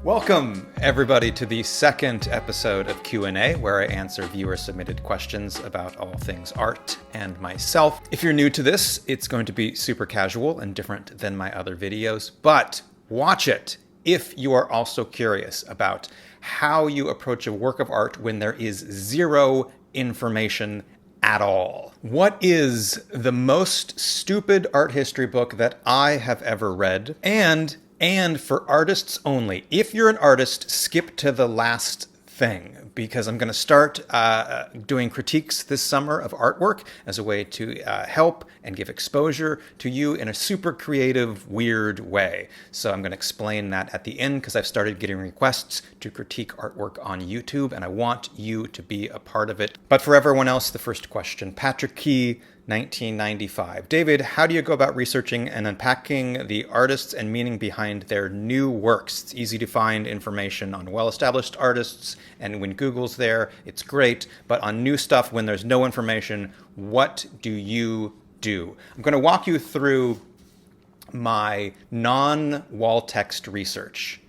Welcome, everybody, to the second episode of Q&A, where I answer viewer-submitted questions about all things art and myself. If you're new to this, it's going to be super casual and different than my other videos, but watch it if you are also curious about how you approach a work of art when there is zero information at all. What is the most stupid art history book that I have ever read? And for artists only. If you're an artist, skip to the last thing, because I'm going to start doing critiques this summer of artwork as a way to help and give exposure to you in a super creative, weird way. So I'm going to explain that at the end, because I've started getting requests to critique artwork on YouTube, and I want you to be a part of it. But for everyone else, the first question. Patrick Key, 1995. David, how do you go about researching and unpacking the artists and meaning behind their new works? It's easy to find information on well-established artists, and when Google's there, it's great. But on new stuff, when there's no information, what do you do? I'm going to walk you through my non-wall text research,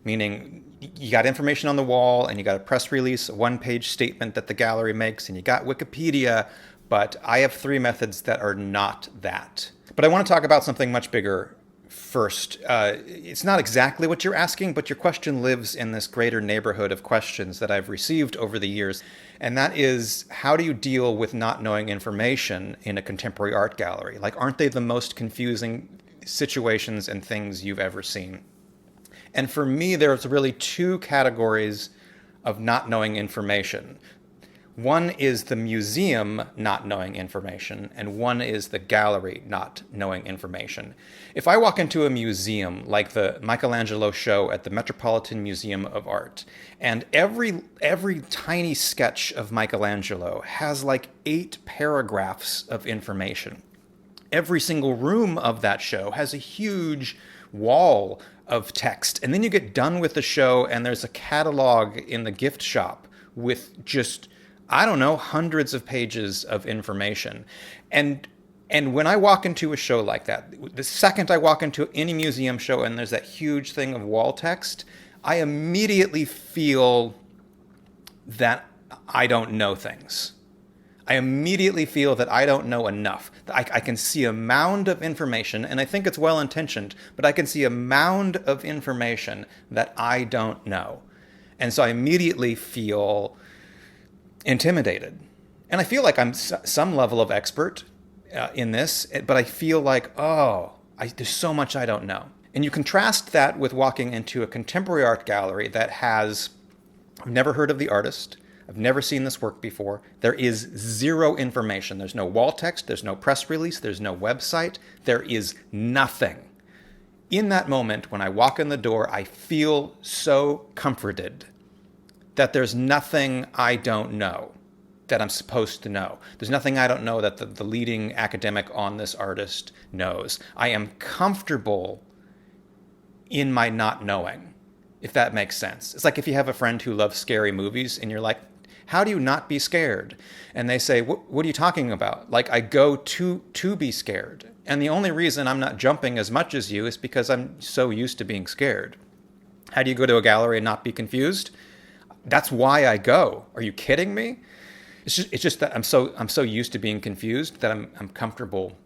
meaning you got information on the wall, and you got a press release, a one-page statement that the gallery makes, and you got Wikipedia. But I have three methods that are not that. But I want to talk about something much bigger first. It's not exactly what you're asking, but your question lives in this greater neighborhood of questions that I've received over the years. And that is, how do you deal with not knowing information in a contemporary art gallery? Like, aren't they the most confusing situations and things you've ever seen? And for me, there's really two categories of not knowing information. One is the museum not knowing information, and one is the gallery not knowing information. If I walk into a museum like the Michelangelo show at the Metropolitan Museum of Art, and every tiny sketch of Michelangelo has like 8 paragraphs of information. Every single room of that show has a huge wall of text. And then you get done with the show, and there's a catalog in the gift shop with just, I don't know, hundreds of pages of information. And when I walk into a show like that, the second I walk into any museum show and there's that huge thing of wall text, I immediately feel that I don't know things. I immediately feel that I don't know enough. I can see a mound of information, and I think it's well-intentioned, but I can see a mound of information that I don't know. And so I immediately feel intimidated. And I feel like I'm some level of expert in this, but I feel like, there's so much I don't know. And you contrast that with walking into a contemporary art gallery that has, I've never heard of the artist, I've never seen this work before. There is zero information. There's no wall text, there's no press release, there's no website, there is nothing. In that moment, when I walk in the door, I feel so comforted that there's nothing I don't know that I'm supposed to know. There's nothing I don't know that the leading academic on this artist knows. I am comfortable in my not knowing, if that makes sense. It's like if you have a friend who loves scary movies and you're like, how do you not be scared? And they say, what are you talking about? Like, I go to be scared. And the only reason I'm not jumping as much as you is because I'm so used to being scared. How do you go to a gallery and not be confused? That's why I go. Are you kidding me? It's just that I'm so used to being confused that I'm comfortable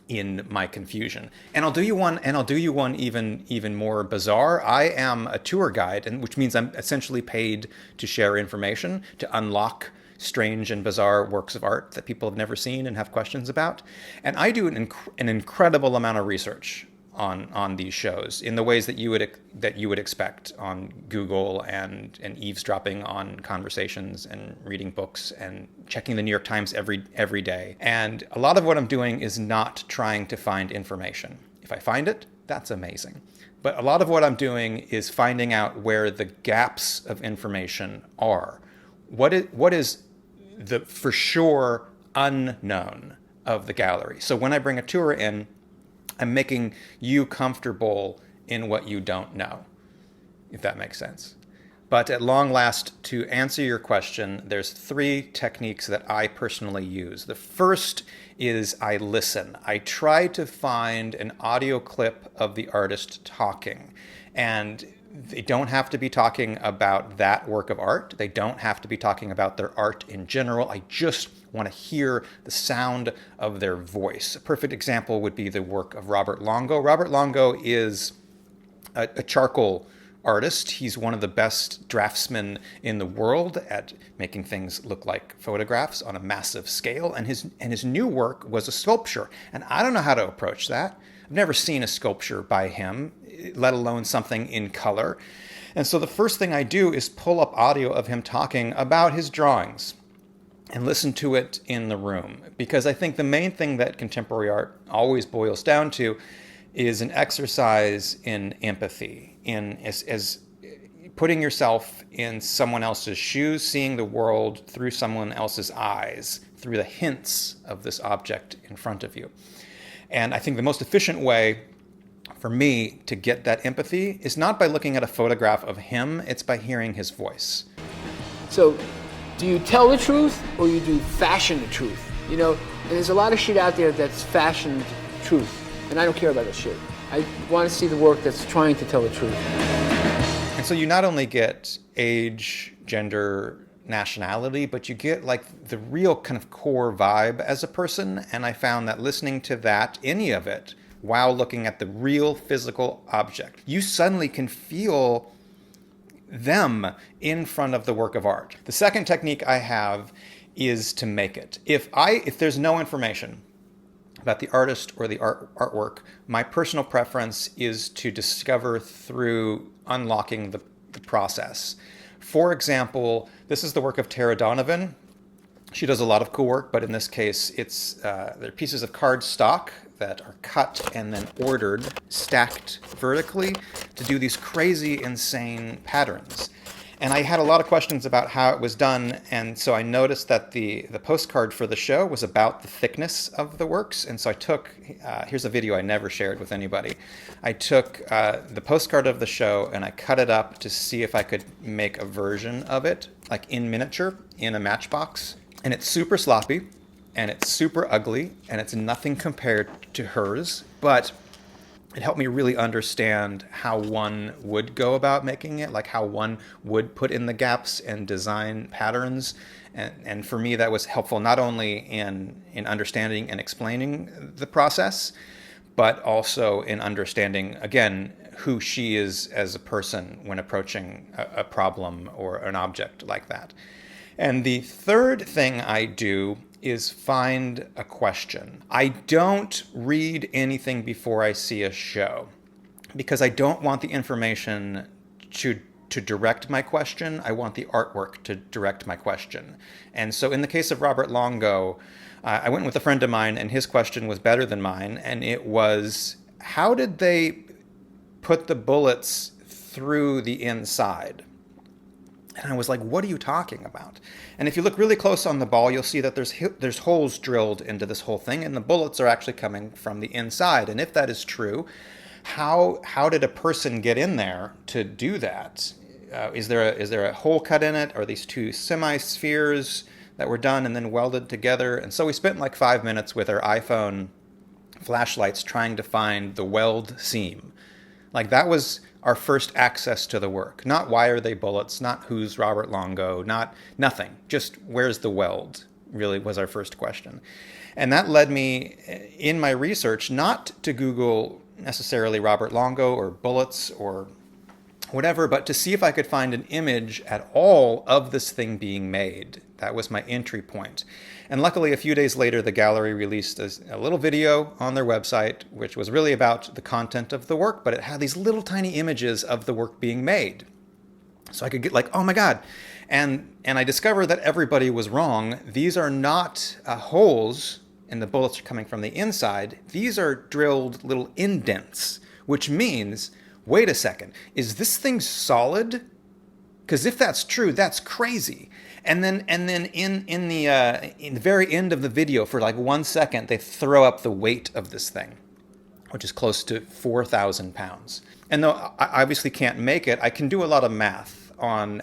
in my confusion. And I'll do you one even more bizarre. I am a tour guide, and which means I'm essentially paid to share information, to unlock strange and bizarre works of art that people have never seen and have questions about. And I do an incredible amount of research on these shows in the ways that you would expect on Google and eavesdropping on conversations and reading books and checking the New York Times every day. And a lot of what I'm doing is not trying to find information. If I find it, that's amazing. But a lot of what I'm doing is finding out where the gaps of information are. What is the for sure unknown of the gallery? So when I bring a tour in, I'm making you comfortable in what you don't know, if that makes sense. But at long last, to answer your question, there's 3 techniques that I personally use. The first is I listen. I try to find an audio clip of the artist talking. And They don't have to be talking about that work of art. They don't have to be talking about their art in general. I just want to hear the sound of their voice. A perfect example would be the work of Robert Longo. Robert Longo is a charcoal artist. He's one of the best draftsmen in the world at making things look like photographs on a massive scale. And his new work was a sculpture. And I don't know how to approach that. I've never seen a sculpture by him, let alone something in color. And so the first thing I do is pull up audio of him talking about his drawings and listen to it in the room. Because I think the main thing that contemporary art always boils down to is an exercise in empathy, in as putting yourself in someone else's shoes, seeing the world through someone else's eyes, through the hints of this object in front of you. And I think the most efficient way for me to get that empathy is not by looking at a photograph of him, it's by hearing his voice. So, do you tell the truth or you do fashion the truth? You know, and there's a lot of shit out there that's fashioned truth. And I don't care about that shit. I want to see the work that's trying to tell the truth. And so you not only get age, gender, nationality, but you get like the real kind of core vibe as a person. And I found that listening to that, any of it, while looking at the real physical object, you suddenly can feel them in front of the work of art. The second technique I have is to make it. If there's no information about the artist or the artwork, my personal preference is to discover through unlocking the process. For example, this is the work of Tara Donovan. She does a lot of cool work, but in this case, they're pieces of cardstock that are cut and then ordered, stacked vertically to do these crazy, insane patterns. And I had a lot of questions about how it was done, and so I noticed that the postcard for the show was about the thickness of the works, and so I took, here's a video I never shared with anybody. I took the postcard of the show and I cut it up to see if I could make a version of it, like in miniature, in a matchbox. And it's super sloppy, and it's super ugly, and it's nothing compared to hers, but it helped me really understand how one would go about making it, like how one would put in the gaps and design patterns. And for me, that was helpful not only in understanding and explaining the process, but also in understanding, again, who she is as a person when approaching a problem or an object like that. And the third thing I do is find a question. I don't read anything before I see a show because I don't want the information to direct my question. I want the artwork to direct my question. And so in the case of Robert Longo, I went with a friend of mine and his question was better than mine. And it was, how did they put the bullets through the inside? And I was like, what are you talking about? And if you look really close on the ball, you'll see that there's holes drilled into this whole thing, and the bullets are actually coming from the inside. And if that is true, how did a person get in there to do that? Is there a hole cut in it? Are these two semi-spheres that were done and then welded together? And so we spent like 5 minutes with our iPhone flashlights trying to find the weld seam. Like that was our first access to the work. Not why are they bullets, not who's Robert Longo, nothing. Just where's the weld, really was our first question. And that led me in my research not to Google necessarily Robert Longo or bullets or whatever, but to see if I could find an image at all of this thing being made. That was my entry point. And luckily, a few days later, the gallery released a little video on their website, which was really about the content of the work, but it had these little tiny images of the work being made. So I could get like, oh my God. And I discovered that everybody was wrong. These are not holes, and the bullets are coming from the inside. These are drilled little indents, which means, wait a second, is this thing solid? Because if that's true, that's crazy. And then in the very end of the video, for like 1 second, they throw up the weight of this thing, which is close to 4,000 pounds. And though I obviously can't make it, I can do a lot of math. on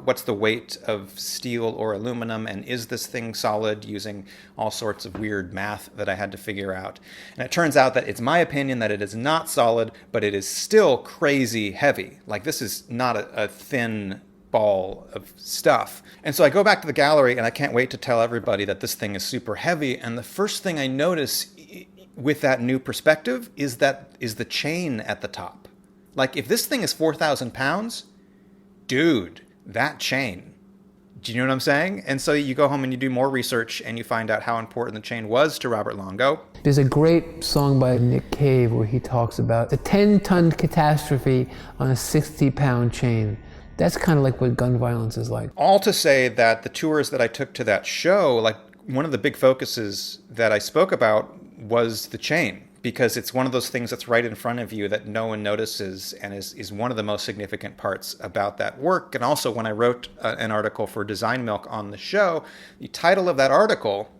what's the weight of steel or aluminum, and is this thing solid, using all sorts of weird math that I had to figure out. And it turns out that it's my opinion that it is not solid, but it is still crazy heavy. Like, this is not a thin ball of stuff. And so I go back to the gallery, and I can't wait to tell everybody that this thing is super heavy. And the first thing I notice with that new perspective is the chain at the top. Like, if this thing is 4,000 pounds, dude, that chain. Do you know what I'm saying? And so you go home and you do more research, and you find out how important the chain was to Robert Longo. There's a great song by Nick Cave where he talks about the 10-ton catastrophe on a 60-pound chain. That's kind of like what gun violence is like. All to say that the tours that I took to that show, like, one of the big focuses that I spoke about was the chain, because it's one of those things that's right in front of you that no one notices, and is one of the most significant parts about that work. And also, when I wrote an article for Design Milk on the show, the title of that article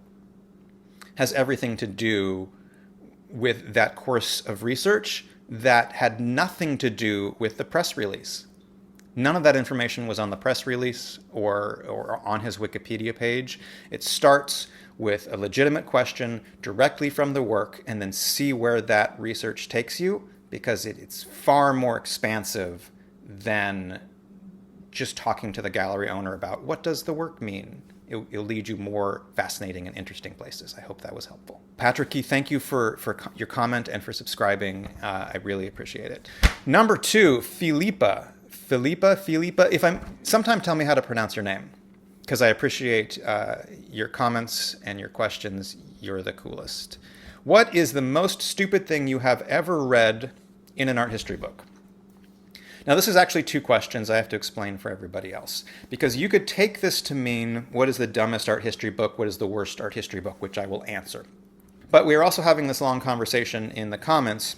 has everything to do with that course of research that had nothing to do with the press release. None of that information was on the press release or on his Wikipedia page. It starts with a legitimate question directly from the work, and then see where that research takes you, because it's far more expansive than just talking to the gallery owner about what does the work mean. It'll lead you more fascinating and interesting places. I hope that was helpful. Patrick, thank you for your comment and for subscribing. I really appreciate it. Number 2, Philippa. Sometime tell me how to pronounce your name, because I appreciate your comments and your questions. You're the coolest. What is the most stupid thing you have ever read in an art history book? Now, this is actually 2 questions I have to explain for everybody else, because you could take this to mean, what is the dumbest art history book? What is the worst art history book? Which I will answer. But we are also having this long conversation in the comments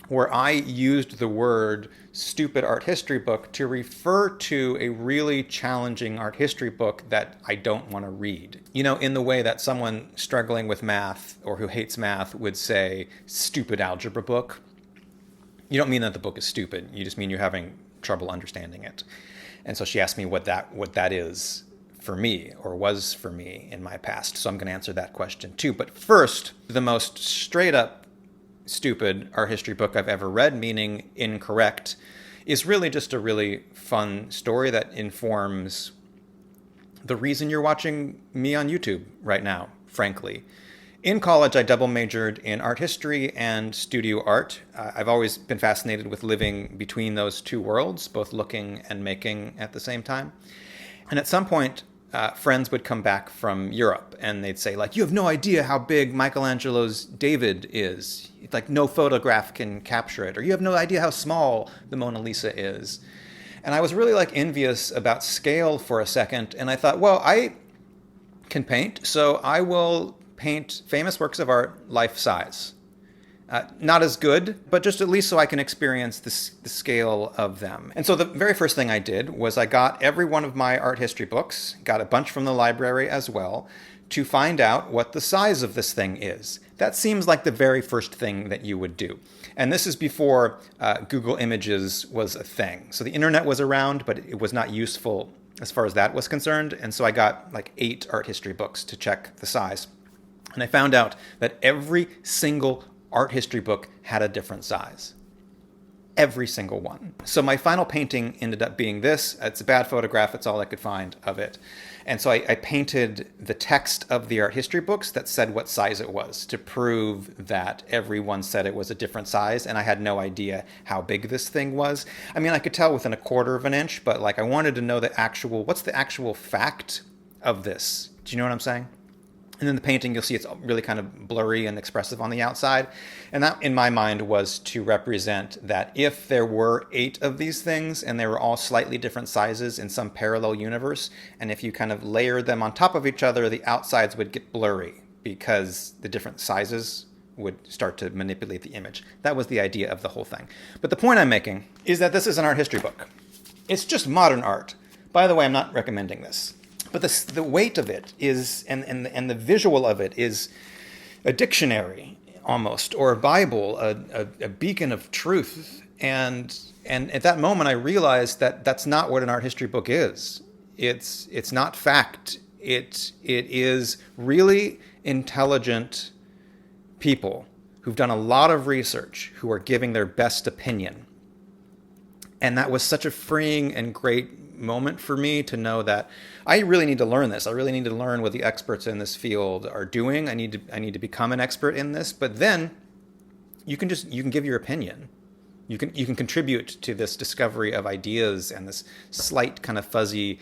where I used the word stupid art history book to refer to a really challenging art history book that I don't want to read. You know, in the way that someone struggling with math or who hates math would say, stupid algebra book. You don't mean that the book is stupid. You just mean you're having trouble understanding it. And so she asked me what that is for me, or was for me in my past. So I'm going to answer that question too. But first, the most straight up stupid art history book I've ever read, meaning incorrect, is really just a really fun story that informs the reason you're watching me on YouTube right now, frankly. In college, I double majored in art history and studio art. I've always been fascinated with living between those two worlds, both looking and making at the same time. And at some point, friends would come back from Europe, and they'd say, like, you have no idea how big Michelangelo's David is. It's like no photograph can capture it. Or you have no idea how small the Mona Lisa is. And I was really like envious about scale for a second. And I thought, well, I can paint, so I will paint famous works of art life size. Not as good, but just at least so I can experience the scale of them. And so the very first thing I did was I got every one of my art history books, got a bunch from the library as well, to find out what the size of this thing is. That seems like the very first thing that you would do. And this is before Google Images was a thing. So the internet was around, but it was not useful as far as that was concerned. And so I got like 8 art history books to check the size. And I found out that every single art history book had a different size. Every single one. So my final painting ended up being this. It's a bad photograph. It's all I could find of it. And so I painted the text of the art history books that said what size it was to prove that everyone said it was a different size. And I had no idea how big this thing was. I mean, I could tell within a quarter of an inch, but like I wanted to know what's the actual fact of this? Do you know what I'm saying? And then the painting, you'll see it's really kind of blurry and expressive on the outside. And that, in my mind, was to represent that if there were 8 of these things and they were all slightly different sizes in some parallel universe, and if you kind of layered them on top of each other, the outsides would get blurry because the different sizes would start to manipulate the image. That was the idea of the whole thing. But the point I'm making is that this is an art history book. It's just modern art. By the way, I'm not recommending this. But the weight of it is, and the visual of it is a dictionary almost, or a Bible, a beacon of truth. And at that moment, I realized that that's not what an art history book is. It's not fact. It is really intelligent people who've done a lot of research, who are giving their best opinion. And that was such a freeing and great moment for me to know that I really need to learn this. I really need to learn what the experts in this field are doing. I need to become an expert in this. But then you can give your opinion. You can contribute to this discovery of ideas and this slight kind of fuzzy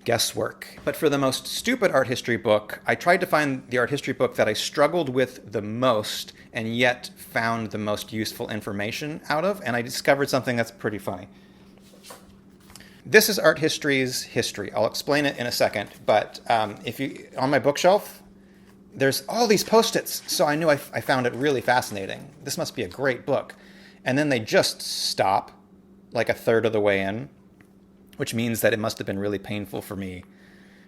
guesswork. But for the most stupid art history book, I tried to find the art history book that I struggled with the most and yet found the most useful information out of, and I discovered something that's pretty funny. This is art history's history. I'll explain it in a second, but if you on my bookshelf, there's all these Post-its, so I knew I found it really fascinating. This must be a great book. And then they just stop like a third of the way in, which means that it must have been really painful for me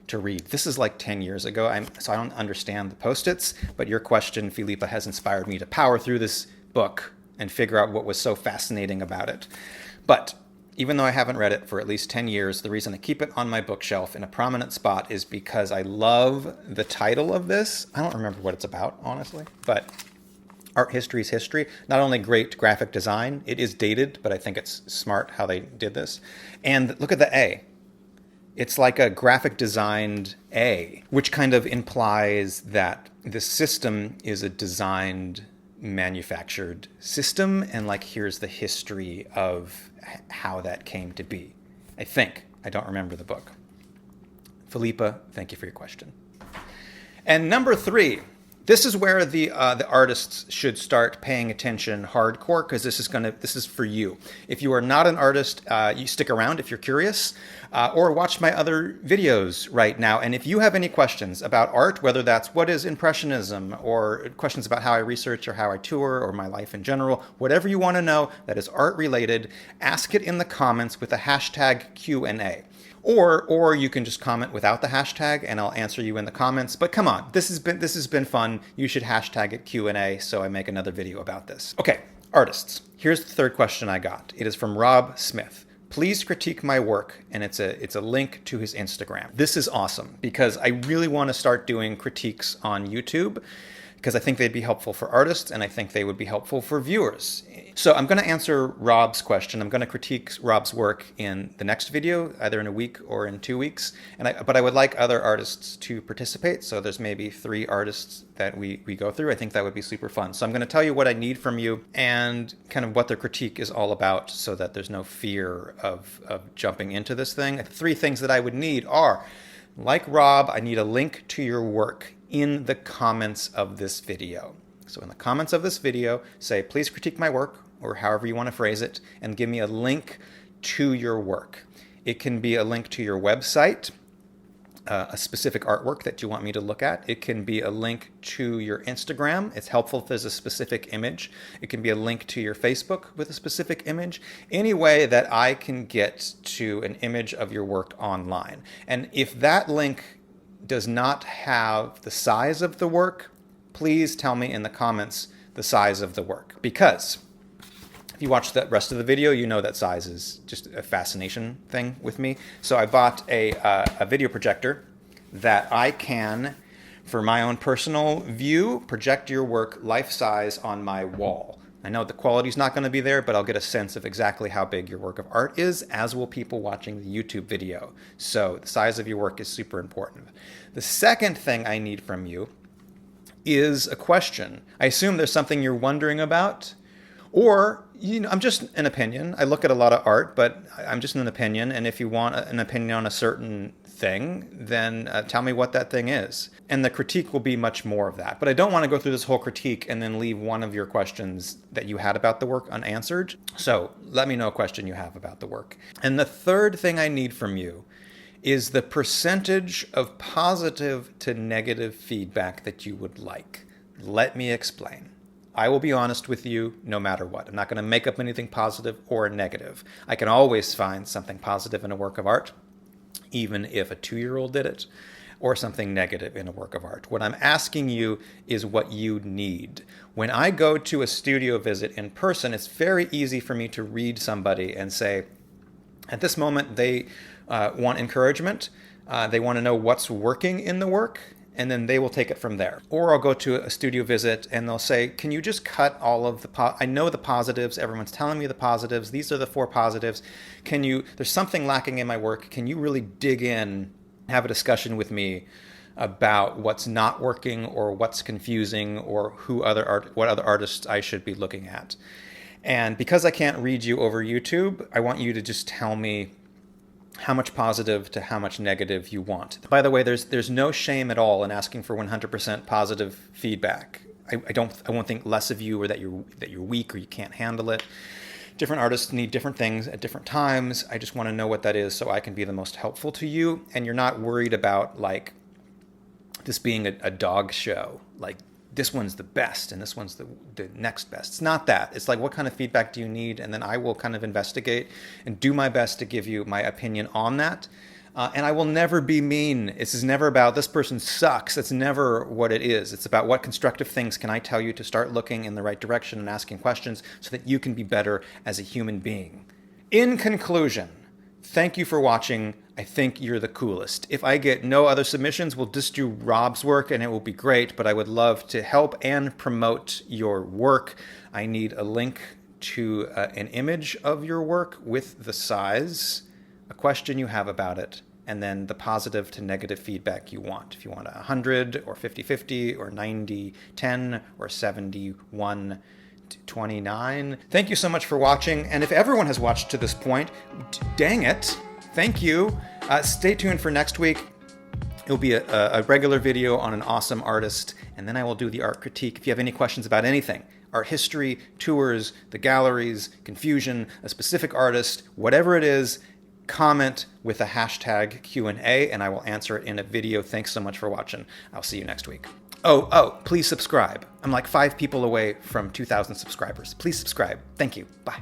to read. This is like 10 years ago, so I don't understand the Post-its, but your question, Philippa, has inspired me to power through this book and figure out what was so fascinating about it. But even though I haven't read it for at least 10 years, the reason I keep it on my bookshelf in a prominent spot is because I love the title of this. I don't remember what it's about, honestly, but Art History's History. Not only great graphic design, it is dated, but I think it's smart how they did this. And look at the A. It's like a graphic designed A, which kind of implies that the system is a designed, manufactured system, and like here's the history of how that came to be. I think. I don't remember the book. Philippa, thank you for your question. And number 3. This is where the artists should start paying attention hardcore, because this is for you. If you are not an artist, you stick around if you're curious, or watch my other videos right now. And if you have any questions about art, whether that's what is Impressionism, or questions about how I research or how I tour or my life in general, whatever you want to know that is art related, ask it in the comments with the hashtag Q&A. Or you can just comment without the hashtag and I'll answer you in the comments. But come on, this has been fun. You should hashtag it Q&A so I make another video about this. Okay, artists. Here's the third question I got. It is from Rob Smith. Please critique my work, and it's a link to his Instagram. This is awesome because I really want to start doing critiques on YouTube, because I think they'd be helpful for artists and I think they would be helpful for viewers. So I'm going to answer Rob's question. I'm going to critique Rob's work in the next video, either in a week or in 2 weeks. But I would like other artists to participate. So there's maybe 3 artists that we go through. I think that would be super fun. So I'm going to tell you what I need from you and kind of what the critique is all about so that there's no fear of jumping into this thing. The 3 things that I would need are, like Rob, I need a link to your work in the comments of this video. So in the comments of this video, say, please critique my work, or however you want to phrase it, and give me a link to your work. It can be a link to your website, a specific artwork that you want me to look at. It can be a link to your Instagram. It's helpful if there's a specific image. It can be a link to your Facebook with a specific image. Any way that I can get to an image of your work online. And if that link does not have the size of the work, please tell me in the comments the size of the work. Because if you watch the rest of the video, you know that size is just a fascination thing with me. So I bought a video projector that I can, for my own personal view, project your work life-size on my wall. I know the quality's not going to be there, but I'll get a sense of exactly how big your work of art is, as will people watching the YouTube video. So the size of your work is super important. The second thing I need from you is a question. I assume there's something you're wondering about, or I'm just an opinion. I look at a lot of art, but I'm just an opinion, and if you want an opinion on a certain thing, then tell me what that thing is. And the critique will be much more of that. But I don't want to go through this whole critique and then leave one of your questions that you had about the work unanswered. So let me know a question you have about the work. And the third thing I need from you is the percentage of positive to negative feedback that you would like. Let me explain. I will be honest with you no matter what. I'm not going to make up anything positive or negative. I can always find something positive in a work of art, even if a 2-year-old did it, or something negative in a work of art. What I'm asking you is what you need. When I go to a studio visit in person, it's very easy for me to read somebody and say, at this moment, they want encouragement. They want to know what's working in the work, and then they will take it from there. Or I'll go to a studio visit and they'll say, can you just cut all of I know the positives, everyone's telling me the positives, these are the 4 positives. There's something lacking in my work, can you really dig in, have a discussion with me about what's not working or what's confusing or what other artists I should be looking at. And because I can't read you over YouTube, I want you to just tell me how much positive to how much negative you want. By the way, there's no shame at all in asking for 100% positive feedback. I won't think less of you or that you're weak or you can't handle it. Different artists need different things at different times. I just want to know what that is so I can be the most helpful to you. And you're not worried about like this being a dog show, like this one's the best and this one's the next best. It's not that. It's like, what kind of feedback do you need? And then I will kind of investigate and do my best to give you my opinion on that. And I will never be mean. This is never about this person sucks. It's never what it is. It's about what constructive things can I tell you to start looking in the right direction and asking questions so that you can be better as a human being. In conclusion, thank you for watching. I think you're the coolest. If I get no other submissions, we'll just do Rob's work and it will be great, but I would love to help and promote your work. I need a link to an image of your work with the size, a question you have about it, and then the positive to negative feedback you want. If you want 100 or 50-50 or 90-10 or 71-29. Thank you so much for watching. And if everyone has watched to this point, dang it, thank you. Stay tuned for next week. It'll be a regular video on an awesome artist, and then I will do the art critique. If you have any questions about anything, art history, tours, the galleries, confusion, a specific artist, whatever it is, comment with a hashtag Q&A, and I will answer it in a video. Thanks so much for watching. I'll see you next week. Oh, please subscribe. I'm like 5 people away from 2,000 subscribers. Please subscribe. Thank you. Bye.